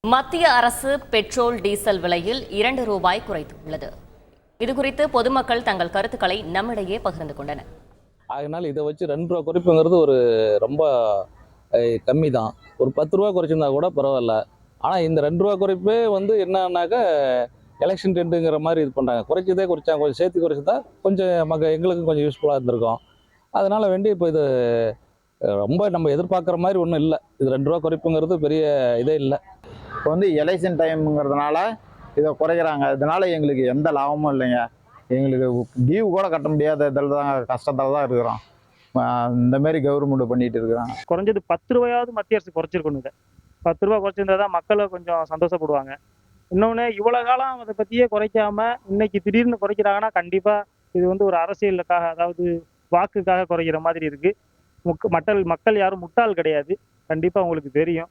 மத்திய அரசு petrol diesel விலையில் ₹2 குறைத்துள்ளது. இதுகுறித்து பொதுமக்கள் தங்கள் கருத்துக்களை நம்மிடையே பகிர்ந்து கொண்டனர். அதனால இதை வச்சு ₹2 குறைப்புங்கிறது ஒரு ரொம்ப கம்மி தான். ஒரு ₹10 குறைச்சிருந்தா கூட பரவாயில்ல. ஆனால் இந்த ₹2 குறைப்பே என்னன்னாக்கா எலெக்ஷன் டெண்டுங்கிற மாதிரி இது பண்ணுறாங்க. குறைச்சாங்க, கொஞ்சம் சேர்த்து குறைச்சிருந்தா கொஞ்சம் எங்களுக்கும் கொஞ்சம் யூஸ்ஃபுல்லாக இருந்திருக்கும். அதனால இப்போ இது ரொம்ப நம்ம எதிர்பார்க்குற மாதிரி ஒன்றும் இல்லை. இது ₹2 குறைப்புங்கிறது பெரிய இதே இல்லை. இப்போ எலெக்ஷன் டைமுங்கிறதுனால இதை குறைக்கிறாங்க. இதனால எங்களுக்கு எந்த லாபமும் இல்லைங்க. எங்களுக்கு டியூ கூட கட்ட முடியாத இதில் தான் கஷ்டத்தில் தான் இருக்கிறோம். இந்தமாரி கவர்மெண்ட் பண்ணிட்டு இருக்கிறாங்க. குறைஞ்சது ₹10 மத்திய அரசு குறைச்சிருக்கணுங்க. ₹10 குறைச்சிருந்தா தான் மக்களை கொஞ்சம் சந்தோஷப்படுவாங்க. இன்னொன்று, இவ்வளோ காலம் அதை பற்றியே குறைக்காம இன்னைக்கு திடீர்னு குறைக்கிறாங்கன்னா கண்டிப்பாக இது ஒரு அரசியலுக்காக, அதாவது வாக்குக்காக குறைக்கிற மாதிரி இருக்கு. மக்கள் யாரும் முட்டாள் கிடையாது. கண்டிப்பாக உங்களுக்கு தெரியும்.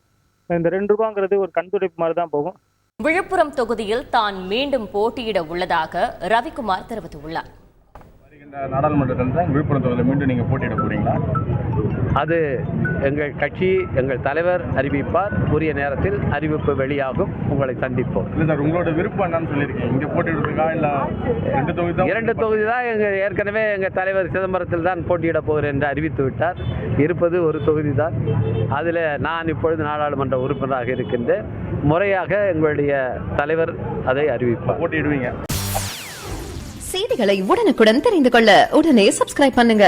இந்த ₹2ங்கிறது ஒரு கண்துடைப்பு மாதிரி தான் போகும். விழுப்புரம் தொகுதியில் தான் மீண்டும் போட்டியிட உள்ளதாக ரவிக்குமார் தெரிவித்துள்ளார். நாடாளுமன்ற தேர்தலில் விழுப்புரம் தொகுதியில் மீண்டும் நீங்கள் போட்டியிட போறீங்களா? அது எங்கள் கட்சி, எங்கள் தலைவர் அறிவிப்பார். உரிய நேரத்தில் அறிவிப்பு வெளியாகும். உங்களை சந்திப்போம். இல்லை சார், உங்களோட விருப்பம் என்னன்னு சொல்லியிருக்கீங்க? இங்கே போட்டியிடுறதுக்கா இல்லை 2 தொகுதி தான்? 2 தொகுதி தான். ஏற்கனவே எங்கள் தலைவர் சிதம்பரத்தில் தான் போட்டியிட போகிறேன் என்று அறிவித்து விட்டார். இருப்பது ஒரு தொகுதி தான். அதில் நான் இப்பொழுது நாடாளுமன்ற உறுப்பினராக இருக்கின்றேன். முறையாக எங்களுடைய தலைவர் அதை அறிவிப்பார். போட்டியிடுவீங்க. செய்திகளை உடனுக்குடன் தெரிந்து கொள்ள உடனே சப்ஸ்கிரைப் பண்ணுங்க.